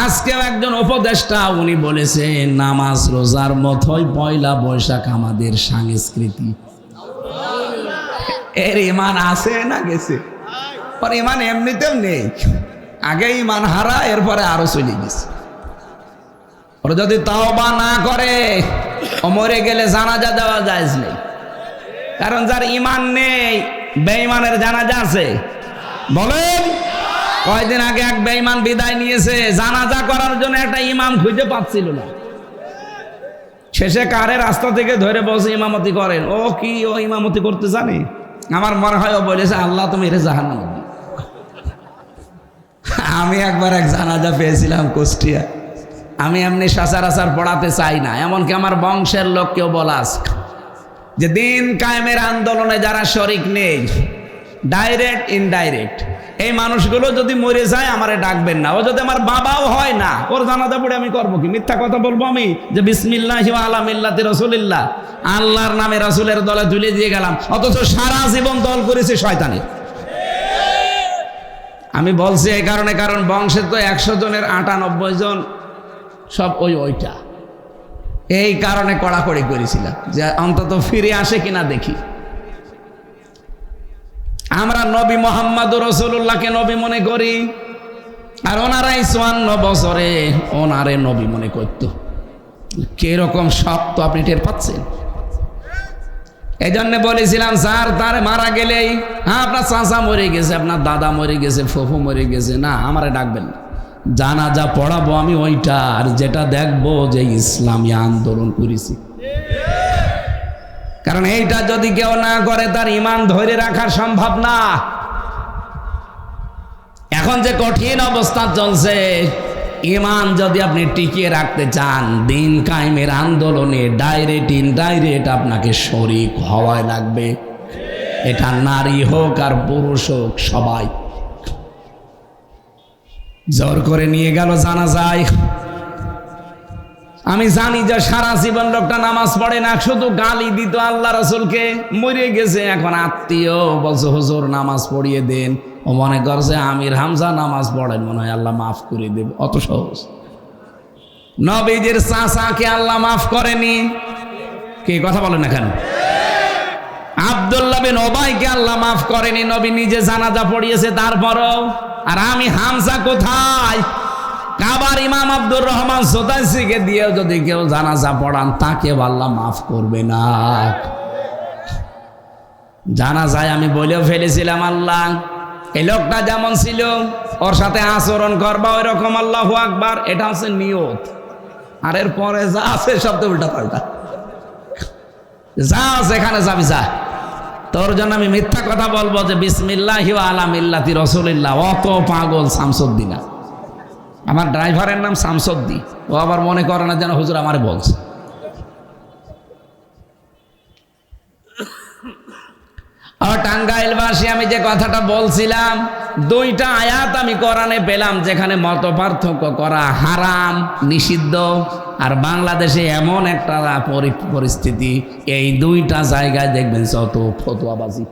আজকেও একজন উপদেষ্টা উনি বলেছে নামাজ রোজার মতোই পয়লা বৈশাখ আমাদের সংস্কৃতি। এর ইমান আছে না গেছে? পর ইমান এমনিতেও নেই, আগে ইমান হারা, এরপরে আরো চলে গেছে। ওরা যদি তওবা না করে ও মরে গেলে জানাজা দেওয়া যায় নেই, কারণ যার ইমান নেই বেঈমানের জানাজা আছে? বলেন, কয়দিন আগে এক বেঈমান বিদায় নিয়েছে, জানাজা করার জন্য একটা ইমাম খুঁজে পাচ্ছিল না। শেষে কারে রাস্তা থেকে ধরে বসে ইমামতি করেন। ও কি ও ইমামতি করতে জানে? আমার মনে হয় ও বলেছে আল্লাহ তুমি এর জাহান্নামে দিও। আমি একবার এক জানাজা পেয়েছিলাম কুষ্টিয়া। আমি এমনি সচরাচর পড়াতে চাই না, এমনকি আমার বংশের লোক কেউ বলাস যে দিন কায়েমের আন্দোলনে যারা শরিক নেই, ডাইরেক্ট ইনডাইরেক্ট, এই মানুষগুলো যদি মরে যায় আমারে ডাকবেন না। ও যদি আমার বাবাও হয় না, ওর জানাজা পড়ে আমি করবো কি? মিথ্যা কথা বলবো আমি যে বিসমিল্লাহি ওয়া আলা মিল্লাতি রাসূলিল্লাহ, আল্লাহর নামে রাসূলের দলে তুলে দিয়ে গেলাম, অথচ সারা জীবন দল করেছে শয়তানের। আমি বলছি এই কারণে, কারণ বংশের তো 100 জনের 98 জন সব ওইটা। এই কারণে কড়াকড়ি করেছিলাম যে অন্তত ফিরে আসে কিনা দেখি। আমরা নবী মুহাম্মদুর রাসূলুল্লাহকে নবী মনে করি, আর ওনারাই 54 বছরে ওনারে নবী মনে করত। কিরকম শক্ত আপনি টের পাচ্ছেন? এই জন্য বলেছিলাম স্যার তার মারা গেলেই, হ্যাঁ আপনার চাচা মরে গেছে, আপনার দাদা মরে গেছে, ফুফু মরে গেছে, না আমারে ডাকবেন না। জানাজা পড়াবো আমি ওইটা, আর যেটা দেখবো যে ইসলামী আন্দোলন করেছি। কারণ এইটা যদি কেউ না করে তার ইমান ধরে রাখা সম্ভব না। এখন যে কঠিন অবস্থা চলছে, ইমান যদি আপনি টিকিয়ে রাখতে চান, দিন কায়েমের আন্দোলনে ডাইরেক্ট ইনডাইরেক্ট আপনাকে শরীক হওয়াই লাগবে। এটা নারী হোক আর পুরুষ হোক, সবাই। জোর করে নিয়ে গেল জানাজায়। আমি জানি যে সারা জীবন লোকটা নামাজ পড়ে না, শুধু গালি দিত আল্লাহ রাসূলকে, মরে গেছে। এখন আত্মীয় বলছে হুজুর নামাজ পড়িয়ে দেন, ও মনে করছে আমির হামজা নামাজ পড়েন, মনে হয় আল্লাহ মাফ করে দেবে। অত সহজ। নবীজির চাচাকে আল্লাহ মাফ করেনি, কি কথা বলেন না কেন? আব্দুল্লাহ বিন উবাইকে আল্লাহ মাফ করেনি, নবী নিজে জানাজা পড়িয়েছে তারপরও। আর আমি হামজা কোথায়? কাবার ইমাম আব্দুর রহমান সোতাইসিকে দিয়েও যদি কেউ জানাজা পড়ান, তাকে আল্লাহ মাফ করবে না। জানাজায় আমি বলেও ফেলেছিলাম আল্লাহ এই লোকটা যেমন ছিল ওর সাথে আচরণ করবা ওই রকম, আল্লাহু আকবার। এটা হচ্ছে নিয়ত। আর এর পরে যা আছে সব তো উল্টা পাল্টা। যা সেখানে যাবি যা। তোর জন্য আমি মিথ্যা কথা বলবো যে বিসমিল্লাহি ওয়া আলা মিল্লাতি রাসূলিল্লাহ? অত পাগল শামসুদ্দিন না। আমার ড্রাইভারের নাম শামসুদ্দিন, ও আবার মনে করে না যেন হুজুর আমারে বলছে। আর টাঙ্গাইলবাসী, আমি যে কথাটা বলছিলাম, 2টা আয়াত আমি কোরআনে পেলাম যেখানে মত পার্থক্য করা হারাম, নিষিদ্ধ। আর বাংলাদেশে এমন একটা পরিস্থিতি, এই 2টা জায়গায় দেখবেন যত ফতোয়াবাজি,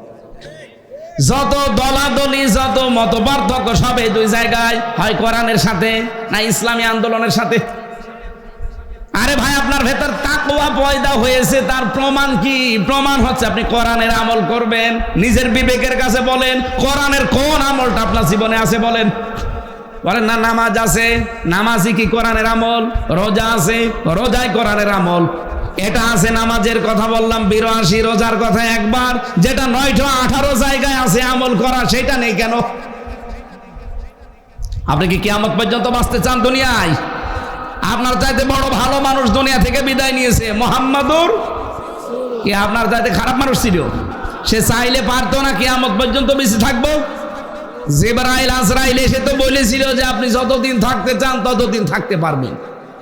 যত দলাদলি, যত মত পার্থক্য, সব এই 2 জায়গায়, হয় কোরআনের সাথে না ইসলামী আন্দোলনের সাথে। আরে ভাই, আপনার ভেতর তাকওয়া পয়দা হয়েছে, তার প্রমাণ কি? প্রমাণ হচ্ছে আপনি কোরআনের আমল করবেন। নিজের বিবেকের কাছে বলেন, কোরআনের কোন আমলটা আপনার জীবনে আছে বলেন। বলেন না নামাজ আছে, নামাজই কি কোরআনের আমল? রোজা আছে, রোজাই কোরআনের আমল। এটা আছে, নামাজের কথা বললাম 82, রোজার কথা একবার। যেটা 918 জায়গায় আছে আমল করা, সেটা নেই কেন? আপনি কি কিয়ামত পর্যন্ত বাঁচতে চান দুনিয়ায়? আপনার চাইতে বড় ভালো মানুষ দুনিয়া থেকে বিদায় নিয়েছে, মুহাম্মাদুর। কি আপনার চাইতে খারাপ মানুষ ছিল? সে চাইলে পারতো না কিয়ামত পর্যন্ত বেঁচে থাকবো? জিবরাইল আজরাইল এসে তো বলেছিল যে আপনি যতদিন থাকতে চান ততদিন থাকতে পারবেন।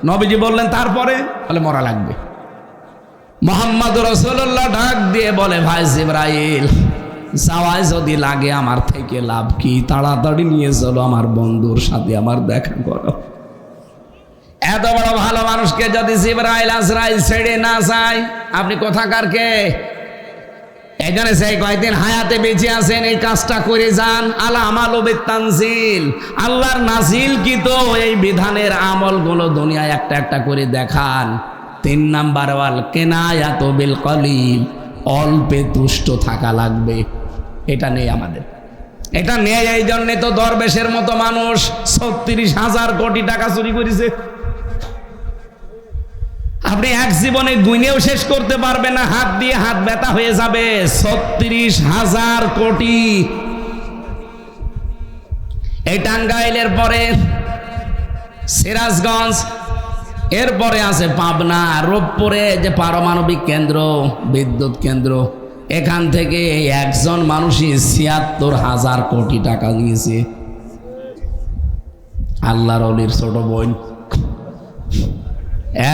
নবীজি বললেন তারপরে তাহলে মরা লাগবে। মুহাম্মাদুর রাসূলুল্লাহ ডাক দিয়ে বলে, ভাই জিবরাইল, যাওয়ায় যদি লাগে আমার থেকে লাভ কি? তাড়াতাড়ি নিয়ে চলো, আমার বন্ধুর সাথে আমার দেখা করো। এত বড় ভালো মানুষকে যদি জিবরাইল আজরাইল ছেড়ে না যায়, আপনি কোথাকার কে? এই জন্য সেই কয়েকদিন হায়াতে বেঁচে আছেন এই কাজটা করে যান। আলা আমাল তানজিল, আল্লাহর নাজিল কি তো এই বিধানের আমলগুলো দুনিয়ায় একটা একটা করে দেখান। 3 নাম্বার ওয়াল কেনায়াত বিল কলিল, অল্পে তুষ্ট থাকা লাগবে। এটা নেই আমাদের, এটা নেই। এই জন্যে তো দরবেশের মতো মানুষ 36,000 কোটি টাকা চুরি করেছে। আপনি এক জীবনে গুনেও শেষ করতে পারবেন না, হাত দিয়ে হাত ব্যথা হয়ে যাবে। 36,000 কোটি। এই টাঙ্গাইলের পরে সিরাজগঞ্জ, এরপরে আছে পাবনা, রূপপুরে যে পারমাণবিক কেন্দ্র, বিদ্যুৎ কেন্দ্র, এখান থেকে একজন মানুষই 76,000 কোটি টাকা নিয়েছে। আল্লাহর ওলির ছোট বোন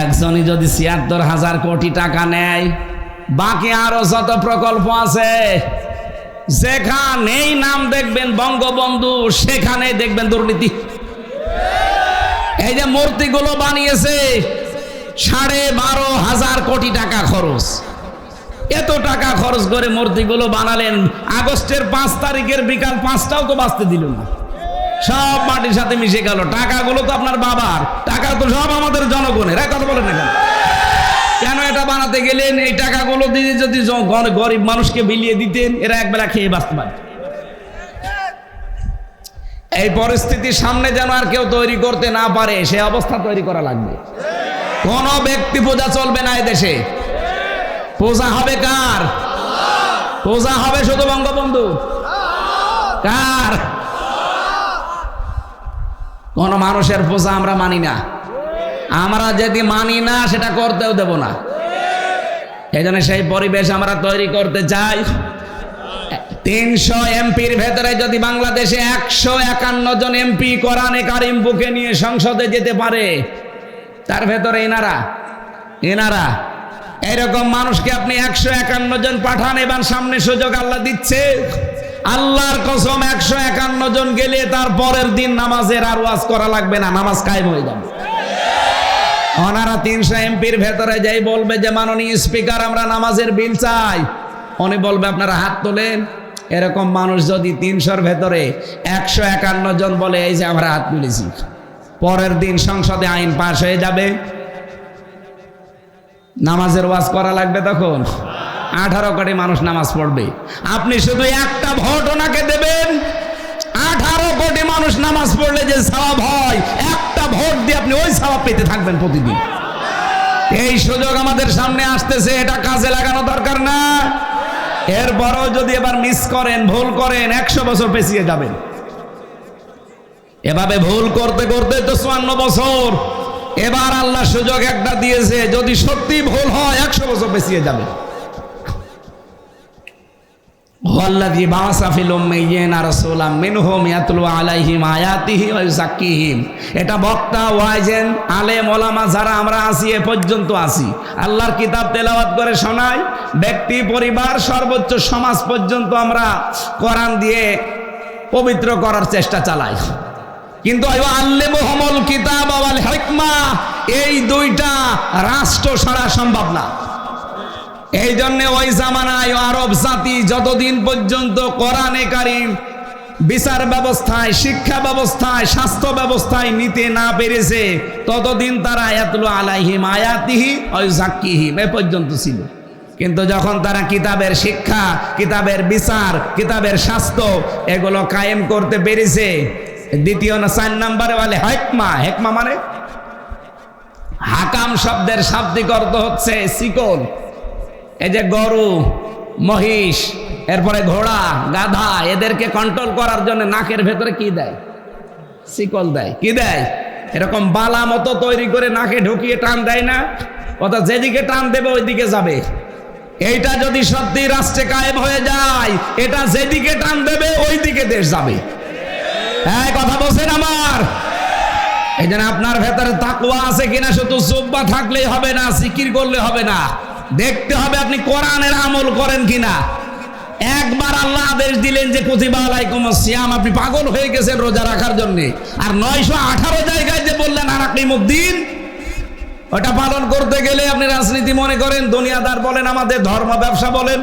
একজনই যদি 76,000 কোটি টাকা নেয়, বাকি আরো যত প্রকল্প আছে যেখানেই নাম দেখবেন বঙ্গবন্ধু, সেখানে দেখবেন দুর্নীতি। এই যে মূর্তিগুলো বানিয়েছে 12,500 কোটি টাকা খরচ। এত টাকা খরচ করে মূর্তিগুলো বানালেন, আগস্টের 5 তারিখের বিকাল 5টাও তো বাঁচতে দিল না, সব মাটির সাথে মিশে গেল। টাকাগুলো তো আপনার বাবার টাকা, তো সব আমাদের জনগণের। কথা বলেন না কেন এটা বানাতে গেলেন? এই টাকাগুলো দিয়ে যদি গরিব মানুষকে বিলিয়ে দিতেন, এরা একবেলা খেয়ে বাঁচতে পারে। এই পরিস্থিতির সামনে যেন আর কেউ তৈরি করতে না পারে, সে অবস্থা তৈরি করা লাগবে। কোন ব্যক্তি পূজা চলবে না এদেশে। পূজা হবে কার? পূজা হবে শুধু বঙ্গবন্ধু। কার? কোন মানুষের পূজা আমরা মানি না। আমরা যদি মানি না, সেটা করতেও দেব না। এই জন্য সেই পরিবেশ আমরা তৈরি করতে চাই। 300 এমপির ভেতরে যদি বাংলাদেশে 151 জন এমপি কোরআনে কারিম বুকে নিয়ে সংসদে যেতে পারে, তার ভেতরে এনারা এরকম মানুষকে আপনি 151 জন পাঠান। এবার সামনে সুযোগ আল্লাহ দিচ্ছে। আল্লাহর কসম, 151 জন গেলে তার পরের দিন নামাজের আর ওয়াজ করা লাগবে না, নামাজ কায়েম হয়ে যাবে। ওনারা 300 এমপির ভেতরে যাই বলবে যে মাননীয় স্পিকার, আমরা নামাজের বিল চাই, উনি বলবে আপনারা হাত তোলেন। এরকম মানুষ যদি 300-র ভেতরে 151 জন বলে এই যে আমরা হাত তুলেছি, পরের দিন সংসদে আইন পাশ হয়ে যাবে, নামাজের ওয়াজ করা লাগবে। তখন 18 কোটি মানুষ নামাজ পড়বে। আপনি শুধু একটা ভোট ওনাকে দেবেন, 18 কোটি মানুষ নামাজ পড়লে যে সওয়াব হয়, একটা ভোট দিয়ে আপনি ওই সওয়াব পেতে থাকবেন প্রতিদিন। এই সুযোগ আমাদের সামনে আসতেছে, এটা কাজে লাগানো দরকার না? এরপরও যদি এবার মিস করেন, ভুল করেন, 100 বছর পেছিয়ে যাবেন। এভাবে ভুল করতে করতে তো 54 বছর। এবার আল্লাহ সুযোগ একটা দিয়েছে, যদি সত্যি ভুল হয় 100 বছর পেছিয়ে যাবে। ওয়াল্লাযী বাআসা ফিল উম্মিয়্যিনা রাসূলাম মিনহুম ইয়াতলু আলাইহিম আয়াতিহি ওয়া ইউযাক্কিহিম। এটা বক্তা, ওয়াইজেন, আলেম, ওলামা যারা আমরা আছি, এ পর্যন্ত আছি, আল্লাহর কিতাব তেলাওয়াত করে শোনাই। ব্যক্তি, পরিবার, সর্বোচ্চ সমাজ পর্যন্ত আমরা কোরআন দিয়ে পবিত্র করার চেষ্টা চালাই। কিন্তু আল্লিমুহুমুল কিতাব ওয়াল হিকমা, এই দুইটা রাষ্ট্র ছাড়া সম্ভব না। এই জন্য ওই জামানায় আরব জাতি যতদিন পর্যন্ত কোরআনে কারিম বিচার ব্যবস্থায়, শিক্ষা ব্যবস্থায়, স্বাস্থ্য ব্যবস্থায় নিতে না পেরেছে, ততদিন তারা ইয়াতলু আলাইহিম আয়াতিহি ওয়া ইউযাক্কিহিম এ পর্যন্ত ছিল। কিন্তু যখন তারা কিতাবের শিক্ষা, কিতাবের বিচার, কিতাবের স্বাস্থ্য এগুলো কায়েম করতে পেরেছে, দ্বিতীয় না 4 নম্বরে বলে হিকমা। হিকমা মানে হাকাম শব্দের শাব্দিক অর্থ হচ্ছে শিকল। এই যে গরু, মহিষ, এরপরে ঘোড়া, গাধা, এদেরকে কন্ট্রোল করার জন্য নাকের ভেতরে কি দেয়? শিকল দেয়। কি দেয়? এরকম বালা মতো তৈরি করে নাকে ঢুকিয়ে টান দেয় না? অর্থাৎ যেদিকে টান দেবে ওইদিকে যাবে। এইটা যদি সত্যি রাষ্ট্রে কায়েম হয়ে যায়, এটা যেদিকে টান দেবে ওইদিকে দেশ যাবে। হ্যাঁ, কথা বলছেন আমার? এই জন্য আপনার ভেতরে তাকওয়া আছে কিনা শুধু জুব্বা থাকলেই হবে না, জিকির করলে হবে না, দেখতে হবে আপনি কোরআনের আমল করেন কিনা। একবার আল্লাহ আদেশ দিলেন যে কুতিবা আলাইকুমুস সিয়াম, আপনি পাগল হয়ে গেছেন রোজা রাখার জন্য, আর 918 জায়গায় যে বললেন আনাকিমুদ্দিন, ওটা পালন করতে গেলে আপনি রাজনীতি মনে করেন, দুনিয়াদার বলেন, আমাদের ধর্ম ব্যবসা বলেন,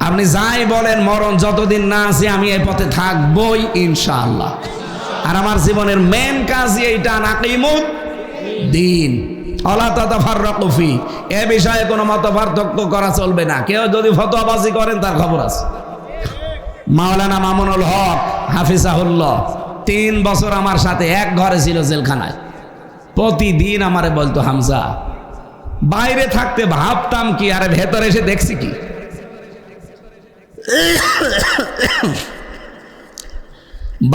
আপনি যাই বলেন, মরণ যতদিন না আছে আমি এই পথে থাকবই ইনশাআল্লাহ। আর আমার জীবনের মেন কাজই এইটা, নাকিমুদ দিন ওয়ালা তাতাফাররাকু ফি। এ বিষয়ে কোনো মতপার্থক্য করা চলবে না। কেউ যদি ফতোয়াবাজি করেন তার খবর আছে। মাওলানা মামুনুল হক হাফিজাহুল্লাহ 3 বছর আমার সাথে এক ঘরে ছিল জেলখানায়। প্রতিদিন আমারে বলতো, হামজা বাইরে থাকতে ভাবতাম কি, আরে ভেতরে এসে দেখছি কি।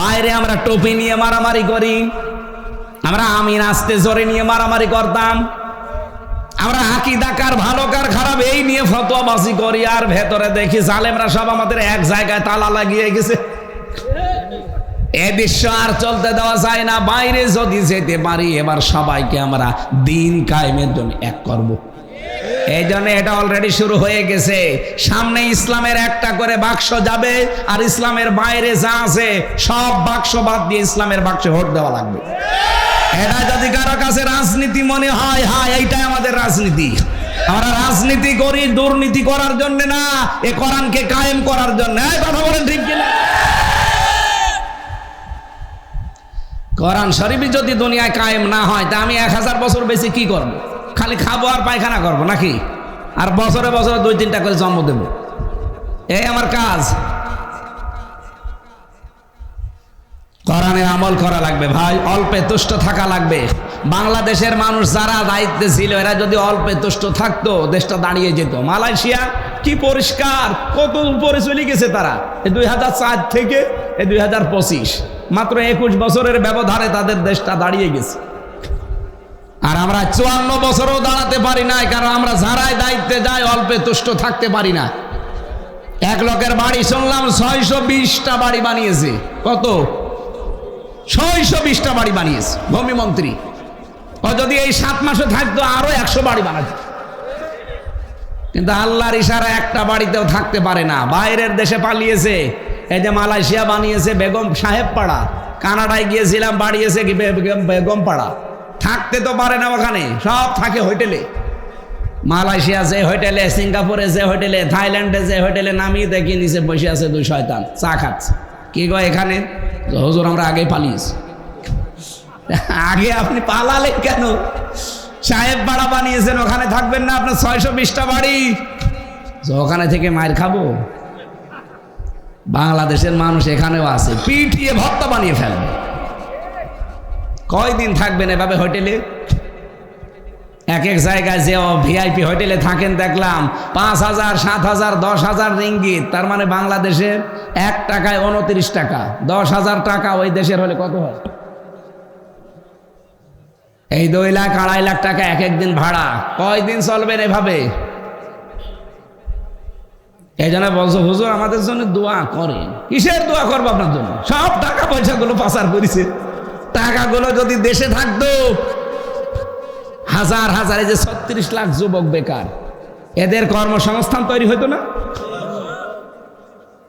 বাইরে আমরা টুপি নিয়ে মারামারি করি, আমরা আমিন আস্তে জোরে নিয়ে মারামারি করতাম, আমরা আকীদা কার ভালো কার খারাপ এই নিয়ে ফতোয়াবাজি করি, আর ভেতরে দেখি জালেমরা সব আমাদের এক জায়গায় তালা লাগিয়ে গেছে। এ দৃশ্য আর চলতে দেওয়া যায় না। বাইরে যদি যেতে পারি, এবার সবাইকে আমরা দিন কায়েমের জন্য এক করব। এই জন্য এটা অলরেডি শুরু হয়ে গেছে। সামনে ইসলামের একটা করে বাক্স যাবে, আর ইসলামের বাইরে যা আছে সব বাক্স বাদ দিয়ে ইসলামের বাক্সে ভোট দেওয়া লাগবে। এটা যদি কারো কাছে রাজনীতি মনে হয়, হ্যাঁ এইটাই আমাদের রাজনীতি। আমরা রাজনীতি করি দুর্নীতি করার জন্য না, এ কোরআনকে কায়েম করার জন্য। কথা বলেন ঠিক কিনা? কোরআন শরীফ যদি দুনিয়ায় কায়েম না হয়, তা আমি 1000 বছর বেশি কি করব? খালি খাবো আর পায়খানা করবো নাকি? আর বছরে বছরে 2-3টা করে জন্ম দেব, এই আমার কাজ। কোরআনে আমল করা লাগবে ভাই, অল্পে তুষ্ট থাকা লাগবে। বাংলাদেশের মানুষ যারা দায়িত্বে ছিল, এরা যদি অল্পে তুষ্ট থাকতো, দেশটা দাঁড়িয়ে যেত। মালয়েশিয়া কি পরিষ্কার, কত উপরে চলে গেছে তারা। 2004 থেকে 2025, মাত্র 21 বছরের ব্যবধানে তাদের দেশটা দাঁড়িয়ে গেছে। আর আমরা 54 বছরও দাঁড়াতে পারি না, কারণ আমরা যারাই দায়িত্বে যাই অল্পে তুষ্ট থাকতে পারি না। এক লোকের বাড়ি শুনলাম 620টা বাড়ি বানিয়েছে। কত? 620টা বাড়ি বানিয়েছে ভূমি মন্ত্রী। ও যদি এই 7 মাসে থাকতো আরো 100 বাড়ি বানাতো। কিন্তু আল্লাহর ইশারা একটা বাড়িতেও থাকতে পারে না, বাইরের দেশে পালিয়েছে। এই যে মালয়েশিয়া বানিয়েছে বেগম সাহেব পাড়া, কানাডায় গিয়েছিলাম বাড়িয়েছে কি বেগম পাড়া। থাকতে তো পারে না ওখানে, সব থাকে হোটেলে। মালয়েশিয়া যে হোটেলে, সিঙ্গাপুরে যে হোটেলে, থাইল্যান্ডে যে হোটেলে নামিয়ে দেখি নিচে বসে আছে 2 শয়তান চা খাচ্ছে। কি গো এখানে? হুজুর আমরা আগে পালিয়েছি। আগে আপনি পালালেন কেন? সাহেব পাড়া বানিয়েছেন, ওখানে থাকবেন না? আপনার 620টা বাড়ি, ওখানে থেকে মায়ের খাবো? বাংলাদেশের মানুষ এখানেও আছে, পিটিয়ে ভর্তা বানিয়ে ফেলবে। কয়দিন থাকবেন এভাবে হোটেলে? এক এক জায়গায় যে ভিআইপি হোটেলে থাকেন দেখলাম 5,000, 7,000, 10,000 রিঙ্গিত। তার মানে বাংলাদেশের 1 টাকায় 29 টাকা। 10,000 টাকা ওই দেশের হলে কত হয়? এই 2 লাখ 2.5 লাখ টাকা এক একদিন ভাড়া। কয়দিন চলবেন এভাবে? এই জন্য বলছো হুজুর আমাদের জন্য দোয়া করেন। কিসের দোয়া করবো আপনার জন্য? সব টাকা পয়সাগুলো পাচার করেছে। টাকাগুলো যদি দেশে থাকতো, হাজার হাজার, এই যে 36 লাখ যুবক বেকার, এদের কর্মসংস্থান তৈরি হতো না?